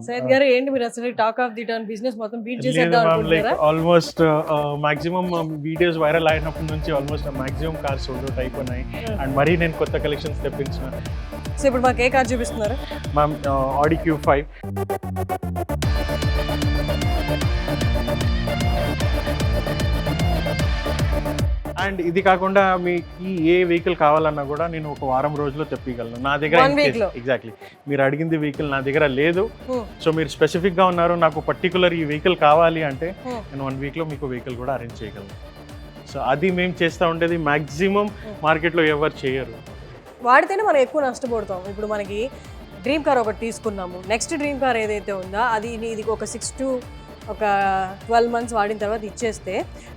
సైద్ గారు ఏంటి మీరు అసలు talk of the town business మొత్తం బీట్ లేదు చేసేద్దాం మ్యామ్, లైక్ అనుకుంటున్నారా? ఆల్మోస్ట్ మాక్సిమం వీడియోస్ వైరల్ అయినప్పటి నుంచి ఆల్మోస్ట్ మాక్సిమం కార్స్ సోల్డ్ అయిపోయినాయి. అండ్ మరీ నేను కొత్త కలెక్షన్స్ తెప్పించిన. సో ఇప్పుడు మాకు ఏ కార్ చూపిస్తున్నారు? Ma'am Audi Q5. అండ్ ఇది కాకుండా మీకు ఏ వెహికల్ కావాలన్నా కూడా నేను ఒక వారం రోజుల్లో తెప్పిగలను నా దగ్గర. One week లో? ఎగ్జాక్ట్లీ, మీరు అడిగింది వెహికల్ నా దగ్గర లేదు. Hmm. సో మీరు స్పెసిఫిక్ గా ఉన్నారు, నాకు పర్టికులర్ ఈ వెహికల్ కావాలి అంటే Hmm. నేను 1 week లో మీకు వెహికల్ కూడా అరేంజ్ చేయగలను. సో అది మేము చేస్తూ ఉండేది మ్యాక్సిమం మార్కెట్లో ఎవరు చేయరు. వాడితేనే మనం ఎక్కువ నష్టపోతాం. ఇప్పుడు మనకి డ్రీమ్ కార్ ఒకటి తీసుకున్నాము, నెక్స్ట్ డ్రీమ్ కార్ ఏదైతే ఉందో అది ఇది ఒక 6 to 12 months వాడిన తర్వాత ఇచ్చేస్తే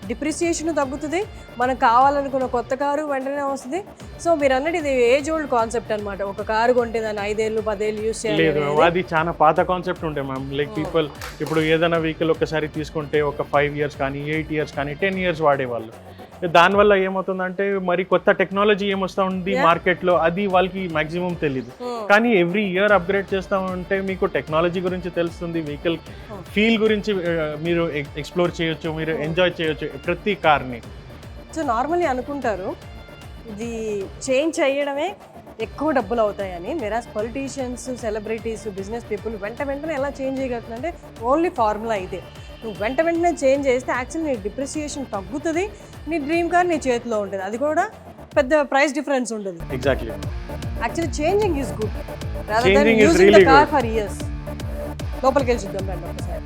డిప్రిసియేషన్ తగ్గుతుంది, మనకు కావాలనుకున్న కొత్త కారు వెంటనే వస్తుంది. సో మీరు అన్నట్టు ఇది ఏజ్ ఓల్డ్ కాన్సెప్ట్ అనమాట. ఒక కారు కొంటే దాన్ని 5 ఏళ్ళు 10 ఏళ్ళు యూస్ లేదు, చేయాలి. అది చాలా పాత కాన్సెప్ట్ ఉండే మ్యామ్. లైక్ పీపుల్ ఇప్పుడు ఏదైనా వెహికల్ ఒకసారి తీసుకుంటే ఒక 5 years కానీ 8 years కానీ 10 years వాడేవాళ్ళు. దానివల్ల ఏమవుతుందంటే మరి కొత్త టెక్నాలజీ ఏమొస్తా ఉంది మార్కెట్లో, అది వాళ్ళకి మాక్సిమం తెలియదు. కానీ ఎవ్రీ ఇయర్ అప్గ్రేడ్ చేస్తూ ఉంటే మీకు టెక్నాలజీ గురించి తెలుస్తుంది, వెహికల్ ఫీల్ గురించి మీరు ఎక్స్ప్లోర్ చేయొచ్చు, మీరు ఎంజాయ్ చేయొచ్చు ప్రతి కార్ని. సో నార్మల్లీ అనుకుంటారు ఇది చేంజ్ చేయడమే ఎక్కువ డబ్బులు అవుతాయని. వెరాస్ పొలిటీషియన్స్, సెలబ్రిటీస్, బిజినెస్ పీపుల్ వెంటనే ఎలా చేంజ్ చేయగలుగుతుందంటే ఓన్లీ ఫార్ములా ఇదే. నువ్వు వెంటనే చేంజ్ చేస్తే యాక్చువల్లీ నీ డిప్రిసియేషన్ తగ్గుతుంది, నీ డ్రీమ్ కార్ నీ చేతిలో ఉంటుంది, అది కూడా పెద్ద ప్రైస్ డిఫరెన్స్ ఉంటుంది. Exactly, actually changing is good rather than Changing is using the really car good. For years. లోపలికి వెళ్ళి చూద్దాం రండి ఒకసారి.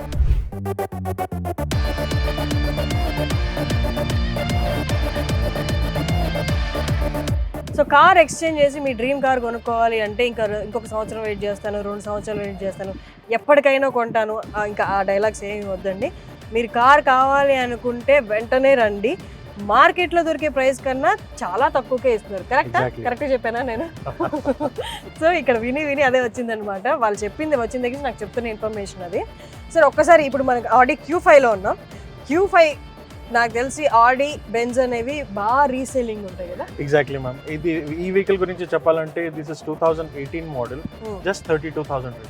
సో కార్ ఎక్స్చేంజ్ చేసి మీ డ్రీమ్ కార్ కొనుక్కోవాలి అంటే ఇంకొక సంవత్సరం వెయిట్ చేస్తాను, 2 సంవత్సరాలు వెయిట్ చేస్తాను, ఎప్పటికైనా కొంటాను, ఇంకా ఆ డైలాగ్స్ ఏమి వద్దండి. మీరు కార్ కావాలి అనుకుంటే వెంటనే రండి. మార్కెట్లో దొరికే ప్రైస్ కన్నా చాలా తక్కువకే ఇస్తున్నారు. కరెక్ట్గా చెప్పానా నేను? సో ఇక్కడ విని అదే వచ్చిందనమాట. వాళ్ళు చెప్పింది వచ్చిన దగ్గర నాకు చెప్తున్న ఇన్ఫర్మేషన్ అది. సరే ఒక్కసారి ఇప్పుడు మనకి ఆడి Q5లో ఉన్నాం. Q5 నాకు తెలిసి ఆడి బెంజ్ అనేవి బాగా రీసేలింగ్ ఉంటాయి కదా? Exactly ma'am. ఇది ఈ వెహికల్ గురించి చెప్పాలంటే this is 2018 model, just 32,000.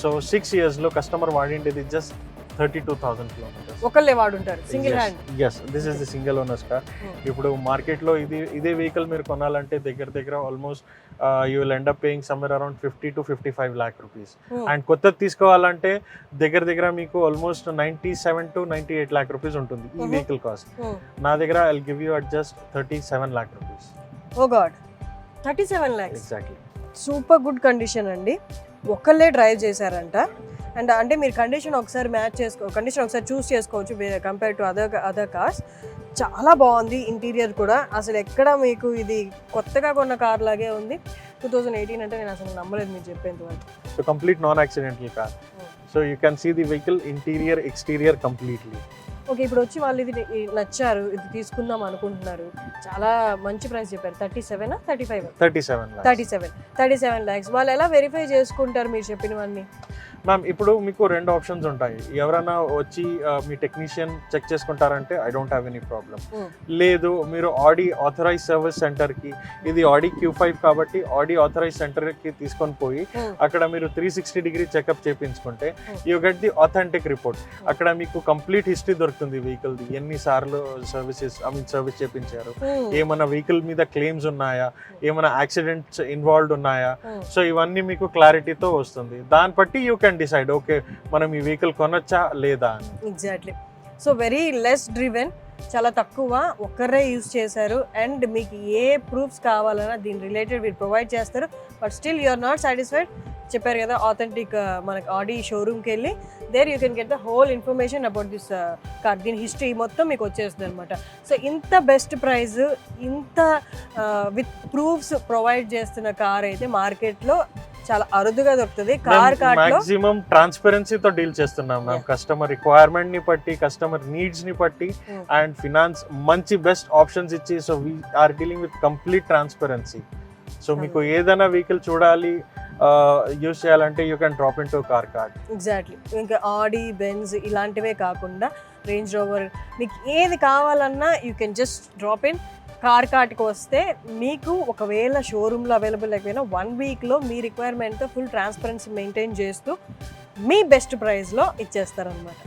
So 6 years లో కస్టమర్ వాడిండేది జస్ట్ 32,000 kilometers. ఒకళ్ళే వాడుంటారు, single hand. Yes, this is the single owners car. ఇప్పుడు మార్కెట్లో ఇదే వెహికల్ మీరు కొనాలంటే దగ్గర almost you will end up paying somewhere around 50 to 55 lakh rupees. And కొత్తది తీసుకోవాలంటే దగ్గర మీకు ఆల్మోస్ట్ 97 to 98 lakh rupees ఉంటుంది ఈ వెహికల్ కాస్ట్. నా దగ్గర I will give you at just 37 lakh rupees. Oh god, 37 lakhs. Exactly. Super good condition అండి. ఒకళ్ళే డ్రైవ్ చేశారంట. అండ్ అంటే మీరు కండిషన్ ఒకసారి కండిషన్ ఒకసారి చూస్ చేసుకోవచ్చు కంపేర్ టు అదర్ కార్స్. చాలా బాగుంది ఇంటీరియర్ కూడా. అసలు ఎక్కడ మీకు ఇది కొత్తగా కొన్న కార్ లాగే ఉంది. 2018 అంటే నేను అసలు నమ్మలేదు మీరు చెప్పేంత వరకు. So complete non accidental car. So you can see the vehicle interior exterior completely. Okay, ఇప్పుడు వచ్చి వాళ్ళు ఇది నచ్చారు, ఇది తీసుకుందాం అనుకుంటున్నారు. చాలా మంచి ప్రైస్ చెప్పారు. 37 35 37 lakhs. వాళ్ళు ఎలా వెరిఫై చేసుకుంటారు మీరు చెప్పినవన్నీ? మ్యామ్ ఇప్పుడు మీకు 2 ఆప్షన్స్ ఉంటాయి. ఎవరైనా వచ్చి మీ టెక్నీషియన్ చెక్ చేసుకుంటారంటే I don't have any problem. లేదు, మీరు ఆడి ఆథరైజ్ సర్వీస్ సెంటర్కి, ఇది ఆడి Q5 కాబట్టి ఆడి ఆథరైజ్ సెంటర్కి తీసుకొని పోయి అక్కడ మీరు 360-degree చెకప్ చేయించుకుంటే you get the authentic report. అక్కడ మీకు కంప్లీట్ హిస్టరీ దొరుకుతుంది వెహికల్ది, ఎన్నిసార్లు సర్వీస్ చేయించారు, ఏమైనా వెహికల్ మీద క్లెయిమ్స్ ఉన్నాయా, ఏమైనా యాక్సిడెంట్స్ ఇన్వాల్వ్డ్ ఉన్నాయా. సో ఇవన్నీ మీకు క్లారిటీతో వస్తుంది. దాన్ని బట్టి యూ కెన్ డిసైడ్ ఓకే మనం ఈ వెహికల్ కొనొచ్చా లేదా అని. Exactly. So very less driven, చాలా తక్కువ, ఒక్కరే యూజ్ చేశారు. అండ్ మీకు ఏ ప్రూఫ్స్ కావాలన్నా దీని రిలేటెడ్ మీరు ప్రొవైడ్ చేస్తారు. But still you are not satisfied. చెప్పారు కదా ఆథెంటిక్ మనకి ఆడి షోరూమ్కి వెళ్ళి there you can get the whole information about this car. దీని హిస్టరీ మొత్తం మీకు వచ్చేస్తుంది అనమాట. సో ఇంత బెస్ట్ ప్రైస్, ఇంత విత్ ప్రూఫ్స్ ప్రొవైడ్ చేస్తున్న కార్ అయితే మార్కెట్లో చాలా అరుదుగా దొరుకుతుంది. మాక్సిమం ట్రాన్స్పరెన్సీతో డీల్ చేస్తున్నాం మ్యామ్. కస్టమర్ రిక్వైర్మెంట్ ని బట్టి, కస్టమర్ నీడ్స్ ని బట్టి అండ్ ఫినాన్స్ మంచి బెస్ట్ ఆప్షన్స్ ఇచ్చి, so we are dealing with complete transparency. So మీకు ఏదైనా వెహికల్ చూడాలి, యూజ్ చేయాలంటే you can drop in to car card. Exactly. ఇంకా ఆడి, బెంజ్ ఇలాంటివే కాకుండా రేంజ్ రోవర్, మీకు ఏది కావాలన్నా you can just drop in. Car కార్ట్కి వస్తే మీకు ఒకవేళ షోరూంలో అవైలబుల్ లేకపోయినా 1 వీక్లో మీ రిక్వైర్మెంట్తో ఫుల్ ట్రాన్స్పరెన్సీ మెయింటైన్ చేస్తూ మీ బెస్ట్ ప్రైస్లో ఇచ్చేస్తారనమాట.